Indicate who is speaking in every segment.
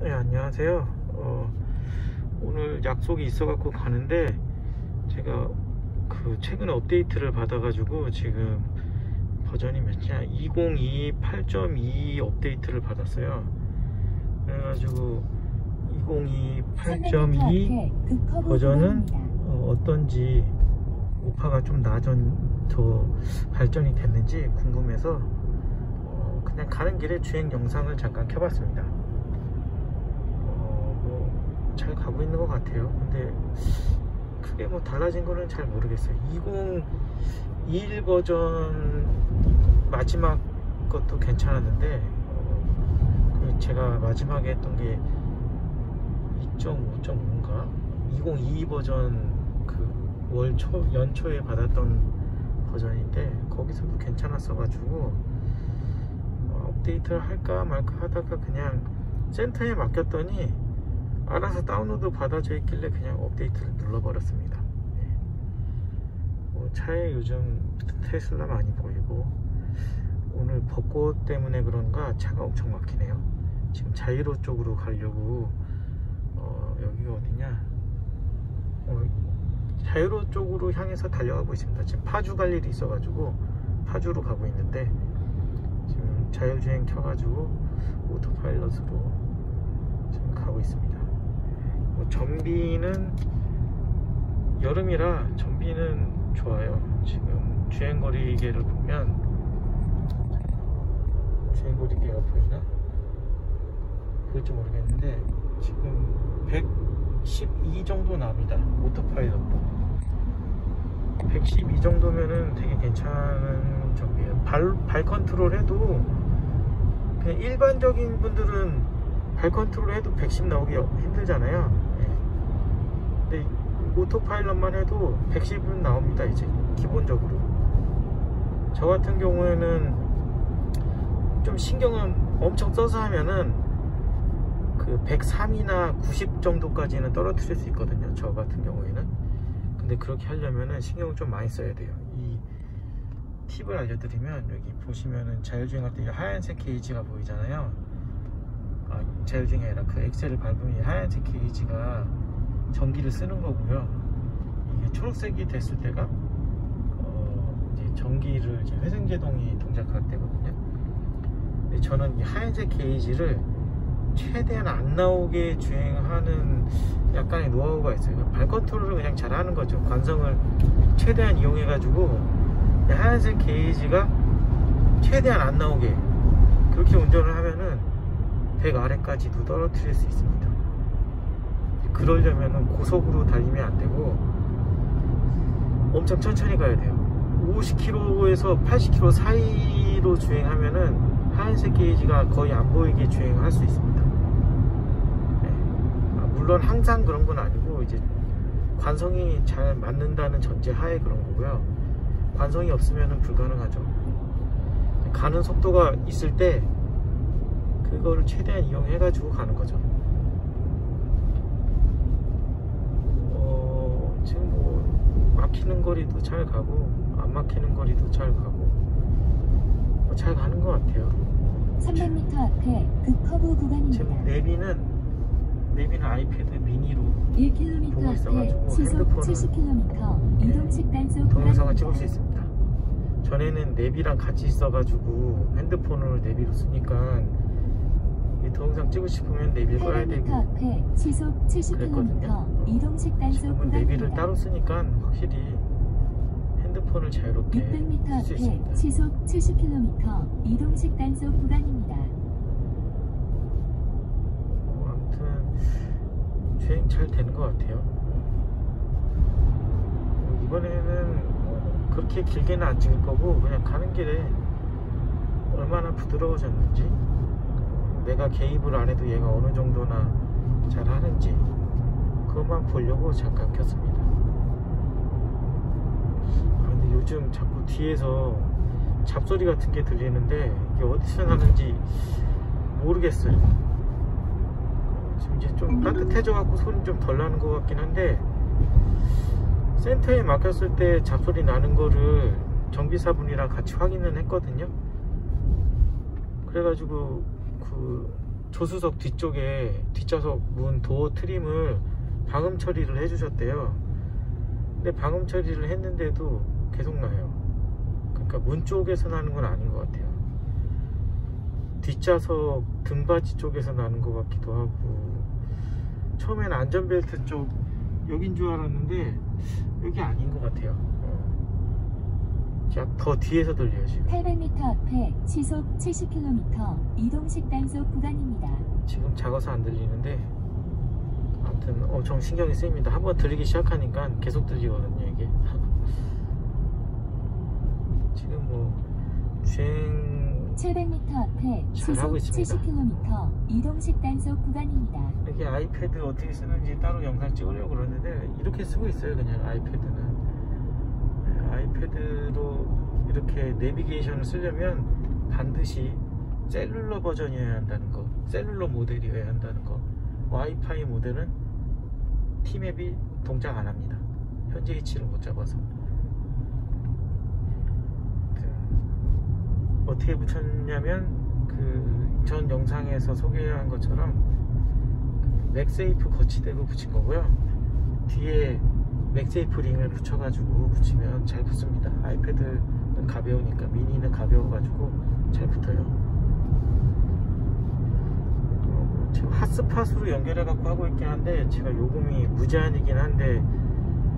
Speaker 1: 네, 안녕하세요. 오늘 약속이 있어갖고 가는데 제가 최근에 업데이트를 받아가지고 지금 버전이 몇이냐 2022 8.2 업데이트를 받았어요. 그래가지고 2022 8.2 버전은 어떤지 오파가 좀 더 발전이 됐는지 궁금해서 그냥 가는 길에 주행 영상을 잠깐 켜봤습니다. 잘 가고 있는 것 같아요. 근데 크게 달라진 거는 잘 모르겠어요. 2021 버전 마지막 것도 괜찮았는데 제가 마지막에 했던 게 2.5.5인가 2022 버전 연초에 받았던 버전인데 거기서도 괜찮았어 가지고 업데이트를 할까 말까 하다가 그냥 센터에 맡겼더니 알아서 다운로드 받아져 있길래 그냥 업데이트를 눌러버렸습니다. 차에 요즘 테슬라 많이 보이고 오늘 벚꽃 때문에 그런가 차가 엄청 막히네요. 지금 자이로 쪽으로 가려고 여기가 어디냐 자이로 쪽으로 향해서 달려가고 있습니다. 지금 파주 갈 일이 있어가지고 파주로 가고 있는데 지금 자율주행 켜가지고 오토파일럿으로 지금 가고 있습니다. 전비는 여름이라 전비는 좋아요. 지금 주행거리계를 보면 주행거리계가 보이나? 보일지 모르겠는데 지금 112 정도 나옵니다. 오토파일럿도 112 정도면은 되게 괜찮은 전비예요. 발 컨트롤 해도 그냥 일반적인 분들은 발 컨트롤 해도 110 나오기 힘들잖아요. 근데 오토파일럿만 해도 110은 나옵니다. 이제 기본적으로 저 같은 경우에는 좀 신경을 엄청 써서 하면은 103이나 90 정도까지는 떨어뜨릴 수 있거든요. 저 같은 경우에는. 근데 그렇게 하려면은 신경을 좀 많이 써야 돼요. 이 팁을 알려드리면 여기 보시면은 자율주행할 때 하얀색 게이지가 보이잖아요. 자율주행이 아니라 엑셀을 밟으면 하얀색 게이지가 전기를 쓰는 거고요. 이게 초록색이 됐을 때가 이제 전기를 회생제동이 동작할 때거든요. 근데 저는 이 하얀색 게이지를 최대한 안 나오게 주행하는 약간의 노하우가 있어요. 발 컨트롤을 그냥 잘 하는 거죠. 관성을 최대한 이용해 가지고 하얀색 게이지가 최대한 안 나오게 그렇게 운전을 하면은 100 아래까지도 떨어뜨릴 수 있습니다. 그러려면 고속으로 달리면 안 되고 엄청 천천히 가야 돼요. 50km에서 80km 사이로 주행하면은 하얀색 게이지가 거의 안 보이게 주행을 할 수 있습니다. 물론 항상 그런 건 아니고 이제 관성이 잘 맞는다는 전제 하에 그런 거고요. 관성이 없으면은 불가능하죠. 가는 속도가 있을 때 그거를 최대한 이용해 가지고 가는 거죠. 지금 막히는 거리도 잘 가고 안 막히는 거리도 잘 가고 잘 가는 것 같아요.
Speaker 2: 300m 앞에 커브 구간입니다.
Speaker 1: 지금 내비는 아이패드 미니로
Speaker 2: 1km
Speaker 1: 보고 있어가지고
Speaker 2: 시속
Speaker 1: 핸드폰은
Speaker 2: 70km 이동식 단속
Speaker 1: 동영상을 찍을 수 있습니다. 전에는 내비랑 같이 있어가지고 핸드폰을 내비로 쓰니까 이 동영상 찍고 싶으면 내비를 꺼야 되고
Speaker 2: 800m 앞에 시속 70km 이동식 단속
Speaker 1: 지금은
Speaker 2: 구간입니다.
Speaker 1: 내비를 따로 쓰니까 확실히 핸드폰을 자유롭게
Speaker 2: 600m
Speaker 1: 쓸 수
Speaker 2: 앞에
Speaker 1: 있습니다.
Speaker 2: 시속 70km 이동식 단속 구간입니다.
Speaker 1: 아무튼 주행 잘 되는 것 같아요. 이번에는 그렇게 길게는 안 찍을 거고 그냥 가는 길에 얼마나 부드러워졌는지 내가 개입을 안 해도 얘가 어느 정도나 잘 하는지 그것만 보려고 잠깐 켰습니다. 근데 요즘 자꾸 뒤에서 잡소리 같은 게 들리는데 이게 어디서 나는지 모르겠어요. 지금 이제 좀 따뜻해져 갖고 소리 좀 덜 나는 것 같긴 한데 센터에 맡겼을 때 잡소리 나는 거를 정비사분이랑 같이 확인을 했거든요. 그래가지고 조수석 뒤쪽에 뒷좌석 문 도어 트림을 방음 처리를 해주셨대요. 근데 방음 처리를 했는데도 계속 나요. 그러니까 문 쪽에서 나는 건 아닌 것 같아요. 뒷좌석 등받이 쪽에서 나는 것 같기도 하고, 처음에는 안전벨트 쪽 여긴 줄 알았는데 여기 아닌 것 같아요. 더 뒤에서 들려요. 지금
Speaker 2: 800m 앞에 시속 70km 이동식 단속 구간입니다.
Speaker 1: 지금 작아서 안 들리는데 아무튼 엄청 신경이 쓰입니다. 한번 들리기 시작하니까 계속 들리거든요 이게.
Speaker 2: 지금 뭐 주행 700m 앞에
Speaker 1: 잘하고
Speaker 2: 시속
Speaker 1: 있습니다.
Speaker 2: 70km 이동식 단속 구간입니다.
Speaker 1: 이게 아이패드 어떻게 쓰는지 따로 영상 찍으려고 그러는데 이렇게 쓰고 있어요. 그냥 아이패드는. 아이패드로 이렇게 내비게이션을 쓰려면 반드시 셀룰러 버전이어야 한다는 거, 셀룰러 모델이어야 한다는 거. 와이파이 모델은 T맵이 동작 안 합니다. 현재 위치를 못 잡아서. 어떻게 붙였냐면 그 전 영상에서 소개한 것처럼 맥세이프 거치대로 붙인 거고요. 뒤에 맥세이프 링을 붙여가지고 붙이면 잘 붙습니다. 아이패드는 가벼우니까, 미니는 가벼워가지고 잘 붙어요. 지금 핫스팟으로 연결해갖고 하고 있긴 한데 제가 요금이 무제한이긴 한데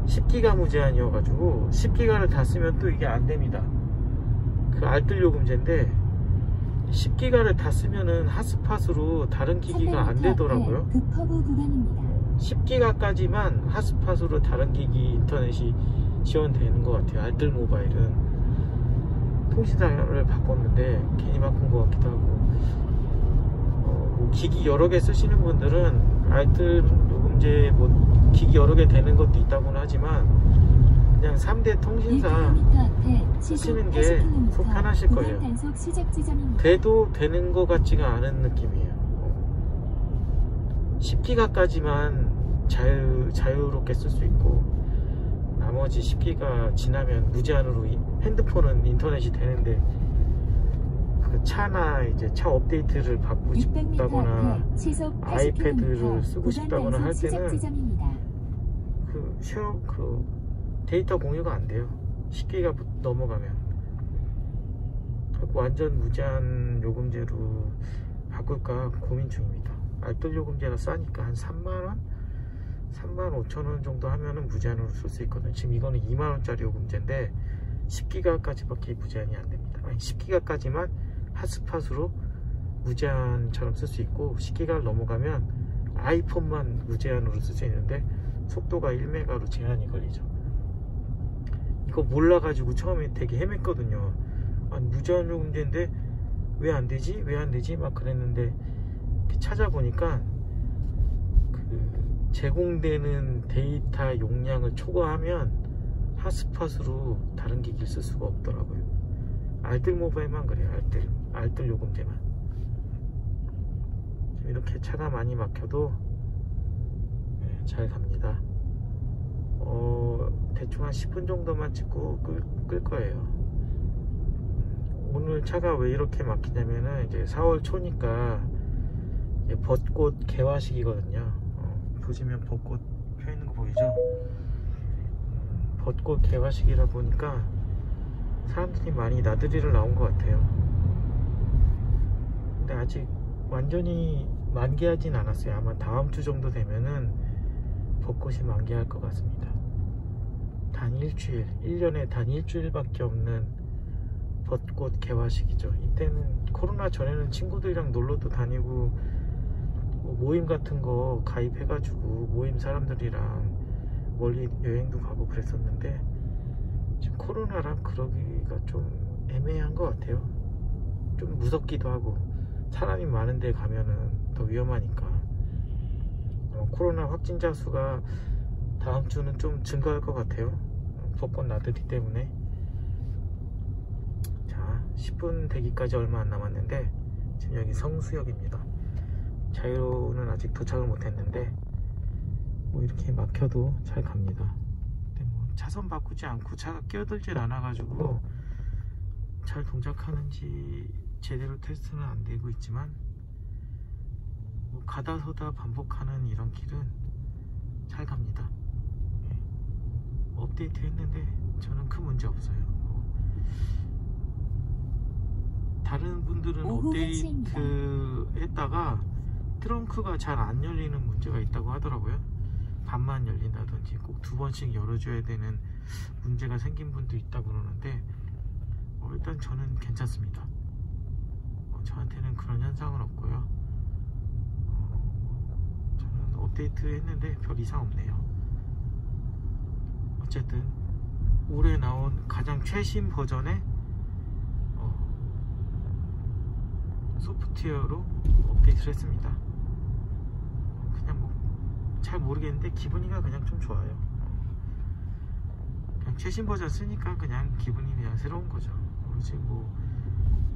Speaker 1: 10기가 무제한이어가지고 10기가를 다 쓰면 또 이게 안됩니다. 그 알뜰 요금제인데 10기가를 다 쓰면은 핫스팟으로 다른 기기가 안 되더라고요.
Speaker 2: 급허브 구간입니다.
Speaker 1: 10기가까지만 핫스팟으로 다른 기기 인터넷이 지원되는 것 같아요. 알뜰 모바일은. 통신사를 바꿨는데 괜히 바꾼 것 같기도 하고, 뭐 기기 여러 개 쓰시는 분들은 알뜰 요금제 뭐 기기 여러 개 되는 것도 있다고는 하지만 그냥 3대 통신사 쓰시는 게 속 편하실 거예요. 돼도 되는 것 같지가 않은 느낌이에요. 10기가까지만 자유롭게 쓸 수 있고 나머지 10기가 지나면 무제한으로 핸드폰은 인터넷이 되는데 그 차나 이제 차 업데이트를 받고 싶다거나 아이패드를 쓰고 싶다거나 할 때는 그 데이터 공유가 안 돼요. 10기가 넘어가면. 완전 무제한 요금제로 바꿀까 고민 중입니다. 알뜰 요금제가 싸니까 한 3만원? 35,000원 정도 하면은 무제한으로 쓸 수 있거든요. 지금 이거는 2만원짜리 요금제인데 10기가까지밖에 무제한이 안 됩니다. 아니 10기가까지만 핫스팟으로 무제한처럼 쓸 수 있고 10기가를 넘어가면 아이폰만 무제한으로 쓸 수 있는데 속도가 1메가로 제한이 걸리죠. 이거 몰라가지고 처음에 되게 헤맸거든요. 아니 무제한 요금제인데 왜 안 되지? 왜 안 되지? 막 그랬는데 찾아보니까 그 제공되는 데이터 용량을 초과하면 핫스팟으로 다른 기기를 쓸 수가 없더라고요. 알뜰 모바일만 그래요. 알뜰 요금제만. 이렇게 차가 많이 막혀도 잘 갑니다. 대충 한 10분 정도만 찍고 끌 거예요. 오늘 차가 왜 이렇게 막히냐면은 이제 4월 초니까 벚꽃 개화식이거든요. 보시면 벚꽃 펴 있는 거 보이죠? 벚꽃 개화식이라 보니까 사람들이 많이 나들이를 나온 것 같아요. 근데 아직 완전히 만개하진 않았어요. 아마 다음 주 정도 되면은 벚꽃이 만개할 것 같습니다. 단 일주일, 1년에 단 일주일밖에 없는 벚꽃 개화식이죠. 이때는 코로나 전에는 친구들이랑 놀러도 다니고 모임 같은 거 가입해가지고 모임 사람들이랑 멀리 여행도 가고 그랬었는데 지금 코로나랑 그러기가 좀 애매한 것 같아요. 좀 무섭기도 하고 사람이 많은 데 가면은 더 위험하니까. 코로나 확진자 수가 다음 주는 좀 증가할 것 같아요. 벚꽃 나들이 때문에. 자, 10분 되기까지 얼마 안 남았는데 지금 여기 성수역입니다. 자유로는 아직 도착을 못했는데 뭐 이렇게 막혀도 잘 갑니다. 근데 뭐 차선 바꾸지 않고 차가 끼어들질 않아 가지고 잘 동작하는지 제대로 테스트는 안 되고 있지만 가다서다 반복하는 이런 길은 잘 갑니다. 예. 업데이트 했는데 저는 큰 문제 없어요. 다른 분들은 업데이트 했다가 트렁크가 잘 안 열리는 문제가 있다고 하더라고요. 반만 열린다든지 꼭 2번씩 열어줘야 되는 문제가 생긴 분도 있다고 그러는데 일단 저는 괜찮습니다. 저한테는 그런 현상은 없고요. 저는 업데이트 했는데 별 이상 없네요. 어쨌든 올해 나온 가장 최신 버전의 소프트웨어로 업데이트를 했습니다. 그냥 뭐 잘 모르겠는데 기분이가 그냥 좀 좋아요. 그냥 최신 버전 쓰니까 그냥 기분이 그냥 새로운 거죠. 지금 뭐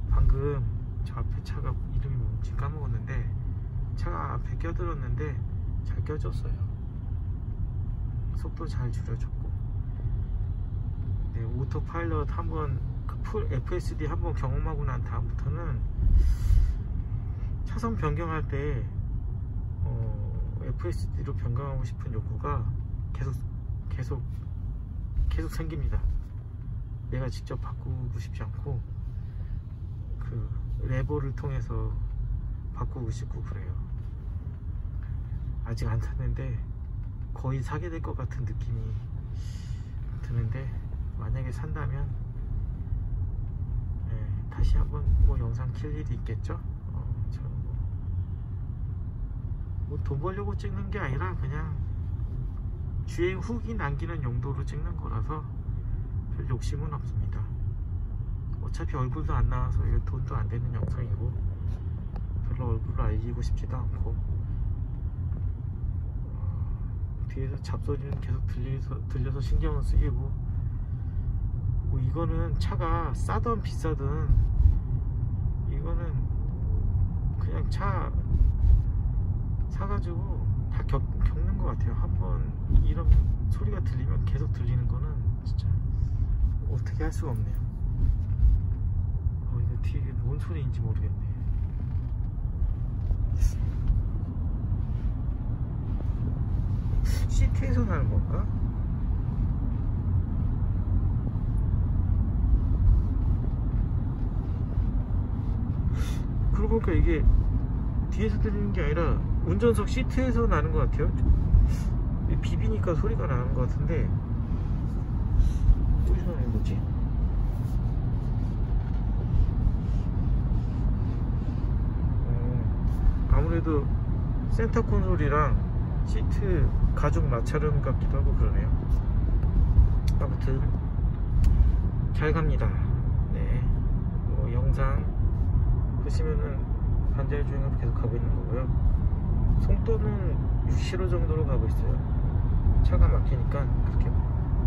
Speaker 1: 방금 저 앞에 차가 이름이 뭔지 까먹었는데 차가 앞에 껴들었는데 잘 껴졌어요. 속도 잘 줄여줬고. 네, 오토파일럿 한번 그 풀 FSD 한번 경험하고 난 다음부터는 차선 변경할 때 FSD로 변경하고 싶은 욕구가 계속 생깁니다. 내가 직접 바꾸고 싶지 않고 그 레버를 통해서 바꾸고 싶고 그래요. 아직 안 탔는데 거의 사게 될 것 같은 느낌이 드는데 만약에 산다면 다시 한번 뭐 영상 킬 일이 있겠죠? 저는 뭐 돈 벌려고 찍는 게 아니라 그냥 주행 후기 남기는 용도로 찍는 거라서 별 욕심은 없습니다. 어차피 얼굴도 안 나와서 이거 돈도 안 되는 영상이고 별로 얼굴을 알리고 싶지도 않고 뒤에서 잡소리는 계속 들려서 신경을 쓰이고 뭐 이거는 차가 싸든 비싸든 이거는 그냥 차 사가지고 다 겪는 것 같아요. 한번 이런 소리가 들리면 계속 들리는 거는 진짜 어떻게 할 수가 없네요. 이거 뒤에 뭔 소리인지 모르겠네. 시트에서 나는 건가? 그러고 보니까 이게 뒤에서 들리는 게 아니라 운전석 시트에서 나는 것 같아요. 비비니까 소리가 나는 것 같은데 어디서 나는 거지? 아무래도 센터 콘솔이랑 시트 가죽 마찰음 같기도 하고 그러네요. 아무튼 잘 갑니다. 네, 뭐 영상 보시면은 반자율 주행으로 계속 가고 있는 거고요. 속도는 60km 정도로 가고 있어요. 차가 막히니까 그렇게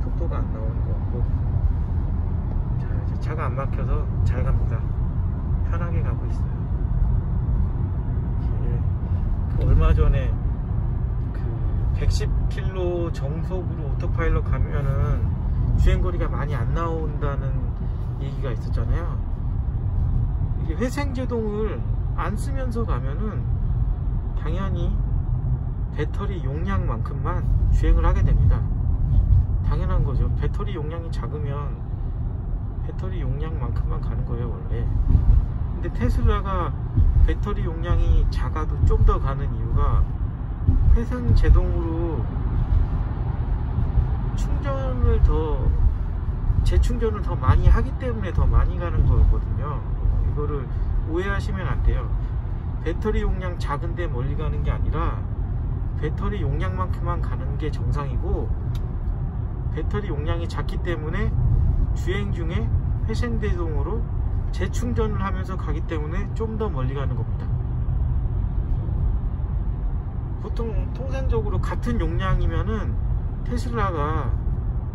Speaker 1: 속도가 안 나오는 것 같고. 자, 이제 차가 안 막혀서 잘 갑니다. 편하게 가고 있어요. 얼마 전에 그 110km 정속으로 오토파일럿 가면은 주행거리가 많이 안 나온다는 얘기가 있었잖아요. 이게 회생제동을 안 쓰면서 가면은 당연히 배터리 용량만큼만 주행을 하게 됩니다. 당연한 거죠. 배터리 용량이 작으면 배터리 용량만큼만 가는 거예요, 원래. 근데 테슬라가 배터리 용량이 작아도 좀 더 가는 이유가 회생 제동으로 재충전을 더 많이 하기 때문에 더 많이 가는 거거든요. 이거를 오해하시면 안 돼요. 배터리 용량 작은데 멀리 가는 게 아니라 배터리 용량만큼만 가는 게 정상이고, 배터리 용량이 작기 때문에 주행 중에 회생 제동으로 재충전을 하면서 가기 때문에 좀 더 멀리 가는 겁니다. 보통 통상적으로 같은 용량이면은 테슬라가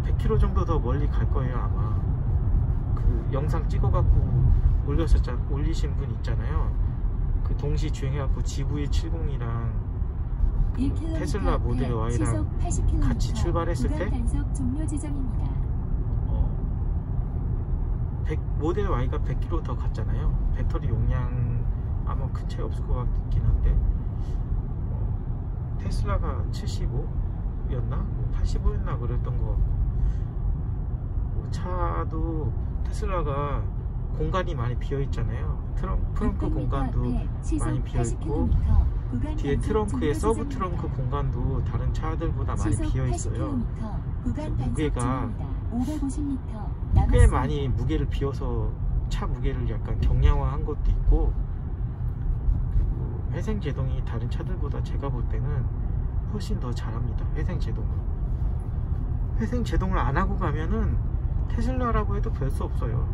Speaker 1: 100km 정도 더 멀리 갈 거예요, 아마. 그 영상 찍어갖고 올리신 분 있잖아요. 그 동시 주행해갖고 GV70이랑 테슬라 모델 Y랑 같이 출발했을 때 모델 Y가 100km 더 갔잖아요. 배터리 용량 아마 큰 차이 없을 것 같긴 한데 테슬라가 75였나? 85였나 그랬던 것 같고, 차도 테슬라가 공간이 많이 비어 있잖아요. 트렁크 공간도 많이 비어 있고, 뒤에 트렁크에 서브 트렁크 공간도 다른 차들보다 많이 비어 있어요. 무게가 꽤 많이 무게를 비워서 차 무게를 약간 경량화한 것도 있고, 그리고 회생 제동이 다른 차들보다 제가 볼 때는 훨씬 더 잘합니다. 회생 제동을 안 하고 가면은 테슬라라고 해도 별 수 없어요.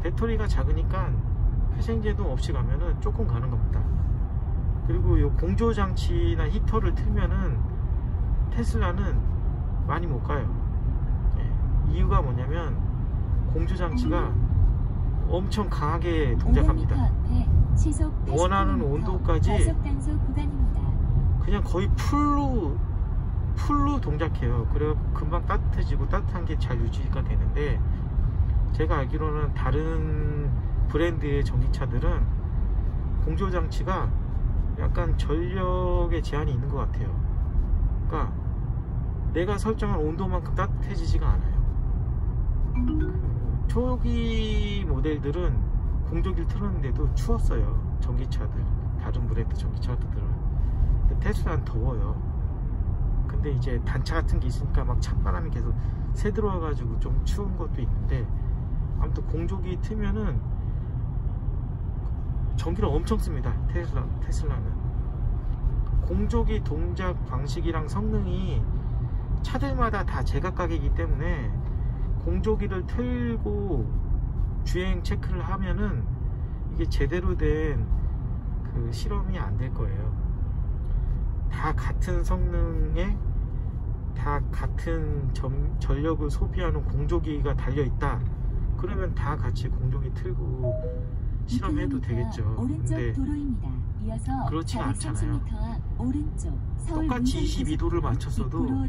Speaker 1: 배터리가 작으니까 회생 제동 없이 가면은 조금 가는 겁니다. 그리고 요 공조 장치나 히터를 틀면은 테슬라는 많이 못 가요. 이유가 뭐냐면 공조 장치가 엄청 강하게 동작합니다. 원하는 온도까지 그냥 거의 풀로 동작해요. 그래서 금방 따뜻해지고 따뜻한 게 잘 유지가 되는데, 제가 알기로는 다른 브랜드의 전기차들은 공조 장치가 약간 전력의 제한이 있는 것 같아요. 그러니까 내가 설정한 온도만큼 따뜻해지지가 않아요. 초기 모델들은 공조기를 틀었는데도 추웠어요. 전기차들, 다른 브랜드 전기차들은. 근데 테슬라는 더워요. 근데 이제 단차 같은 게 있으니까 막 찬바람이 계속 새 들어와가지고 좀 추운 것도 있는데, 아무튼 공조기 틀면은 전기를 엄청 씁니다. 테슬라는 공조기 동작 방식이랑 성능이 차들마다 다 제각각이기 때문에 공조기를 틀고 주행 체크를 하면은 이게 제대로 된 그 실험이 안 될 거예요. 다 같은 성능에 다 같은 전력을 소비하는 공조기가 달려있다 그러면 다 같이 공조기 틀고 실험해도 되겠죠. 근데 그렇지 않잖아요. 똑같이 22도를 맞췄어도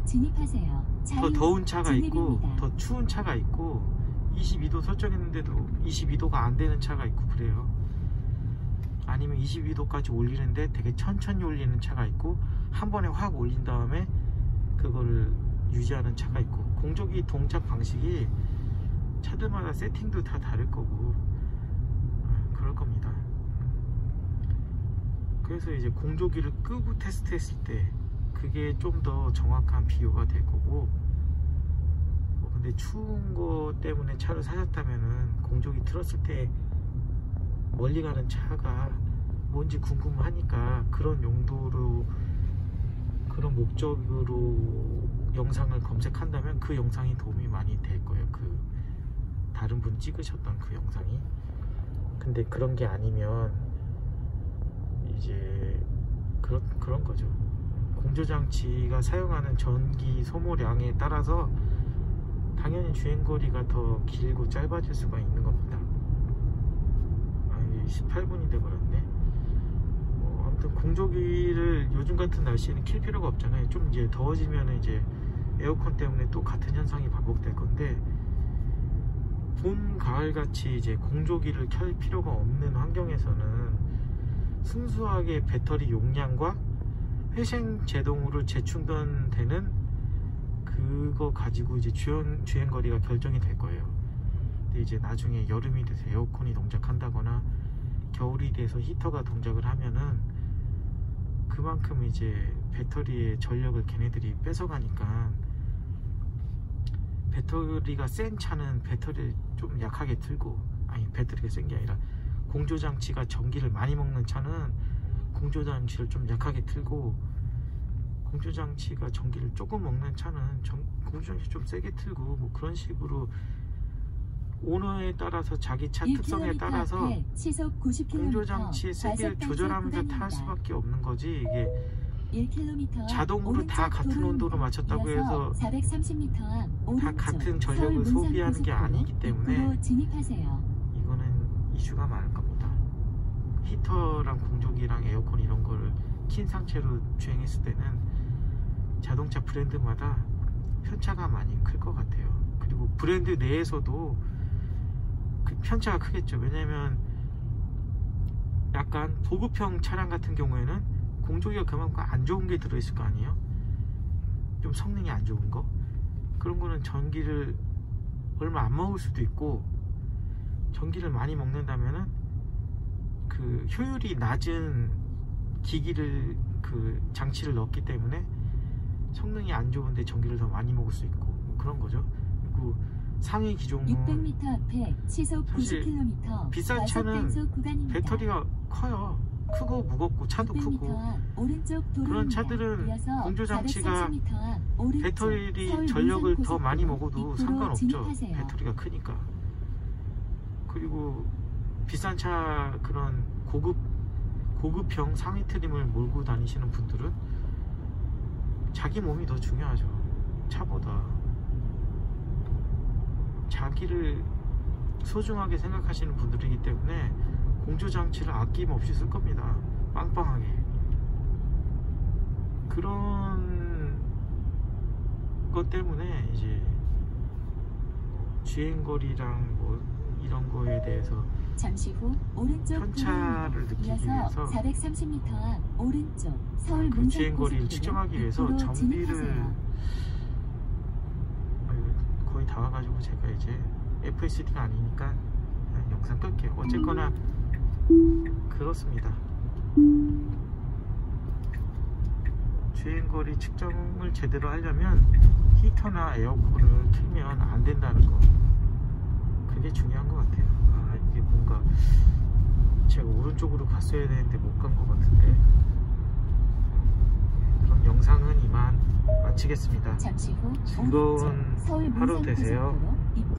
Speaker 1: 더 더운 차가 있고 더 추운 차가 있고, 22도 설정했는데도 22도가 안 되는 차가 있고 그래요. 아니면 22도까지 올리는데 되게 천천히 올리는 차가 있고, 한 번에 확 올린 다음에 그거를 유지하는 차가 있고, 공조기 동작 방식이 차들마다 세팅도 다 다를 거고 그럴 겁니다. 그래서 이제 공조기를 끄고 테스트했을 때 그게 좀 더 정확한 비교가 될 거고, 근데 추운 거 때문에 차를 사셨다면은 공조기 틀었을 때 멀리 가는 차가 뭔지 궁금하니까 그런 용도로, 그런 목적으로 영상을 검색한다면 그 영상이 도움이 많이 될 거예요. 그 다른 분 찍으셨던 그 영상이. 근데 그런 게 아니면 이제 그런 거죠. 공조장치가 사용하는 전기 소모량에 따라서 당연히 주행거리가 더 길고 짧아질 수가 있는 겁니다. 18분이 돼버렸네. 아무튼 공조기를 요즘 같은 날씨에는 킬 필요가 없잖아요. 좀 이제 더워지면 이제 에어컨 때문에 또 같은 현상이 반복될 건데, 봄, 가을 같이 이제 공조기를 켤 필요가 없는 환경에서는 순수하게 배터리 용량과 회생 제동으로 재충전되는 그거 가지고 이제 주행거리가 결정이 될 거예요. 근데 이제 나중에 여름이 돼서 에어컨이 동작한다거나 겨울이 돼서 히터가 동작을 하면은 그만큼 이제 배터리의 전력을 걔네들이 뺏어가니까, 배터리가 센 차는 배터리를 좀 약하게 틀고, 아니 배터리가 센 게 아니라 공조장치가 전기를 많이 먹는 차는 공조장치를 좀 약하게 틀고, 공조장치가 전기를 조금 먹는 차는 공조장치 좀 세게 틀고, 뭐 그런 식으로 오너에 따라서 자기 차 특성에 따라서 공조장치의 세기를 조절하면서 탈 수밖에 없는 거지. 이게 자동으로 다 같은 온도로 맞췄다고 해서 다 같은 전력을 소비하는 게 아니기 때문에 이거는 이슈가 많을 겁니다. 히터랑 공조기랑 에어컨 이런 거를 킨 상태로 주행했을 때는 자동차 브랜드마다 편차가 많이 클 것 같아요. 그리고 브랜드 내에서도 그 편차가 크겠죠. 왜냐면 약간 보급형 차량 같은 경우에는 공조기가 그만큼 안 좋은 게 들어있을 거 아니에요? 좀 성능이 안 좋은 거? 그런 거는 전기를 얼마 안 먹을 수도 있고, 전기를 많이 먹는다면은 그 효율이 낮은 기기를 그 장치를 넣었기 때문에 성능이 안 좋은데 전기를 더 많이 먹을 수 있고 뭐 그런 거죠. 그리고 상위 기종은
Speaker 2: 600m 앞에 시속
Speaker 1: 사실
Speaker 2: 90km
Speaker 1: 비싼 차는
Speaker 2: 구간입니다.
Speaker 1: 배터리가 커요. 크고 무겁고 차도
Speaker 2: 600m
Speaker 1: 크고.
Speaker 2: 앞 오른쪽 도로입니다.
Speaker 1: 그런 차들은
Speaker 2: 이어서
Speaker 1: 공조 장치가
Speaker 2: 430m 앞 오른쪽
Speaker 1: 배터리
Speaker 2: 서울
Speaker 1: 전력을
Speaker 2: 문산
Speaker 1: 더 많이
Speaker 2: 고속도로
Speaker 1: 먹어도
Speaker 2: 입구로
Speaker 1: 상관없죠.
Speaker 2: 진입하세요.
Speaker 1: 배터리가 크니까. 그리고 비싼 차 그런 고급형 상위 트림을 몰고 다니시는 분들은 자기 몸이 더 중요하죠. 차보다. 자기를 소중하게 생각하시는 분들이기 때문에 공조 장치를 아낌없이 쓸 겁니다. 빵빵하게. 그런 것 때문에 이제 주행거리랑 뭐 이런 거에 대해서
Speaker 2: 잠시 후 오른쪽
Speaker 1: 편차를
Speaker 2: 도로입니다.
Speaker 1: 느끼기
Speaker 2: 이어서
Speaker 1: 위해서
Speaker 2: 430m 앞 오른쪽 서울
Speaker 1: 그
Speaker 2: 문산
Speaker 1: 주행거리를
Speaker 2: 고속도로
Speaker 1: 측정하기 위해서
Speaker 2: 입구로
Speaker 1: 전비를
Speaker 2: 진입하세요.
Speaker 1: 거의 다 와가지고 제가 이제 FSD가 아니니까 그냥 영상 끌게요. 어쨌거나 그렇습니다. 주행거리 측정을 제대로 하려면 히터나 에어컨을 틀면 안 된다는 거, 그게 중요한 것 같아요. 아, 이게 뭔가 제가 오른쪽으로 갔어야 되는데 못 간 것 같은데. 그럼 영상은 이만 마치겠습니다.
Speaker 2: 잠시 후
Speaker 1: 즐거운
Speaker 2: 오른쪽 서울
Speaker 1: 하루
Speaker 2: 문산
Speaker 1: 되세요.
Speaker 2: 고속도로 입구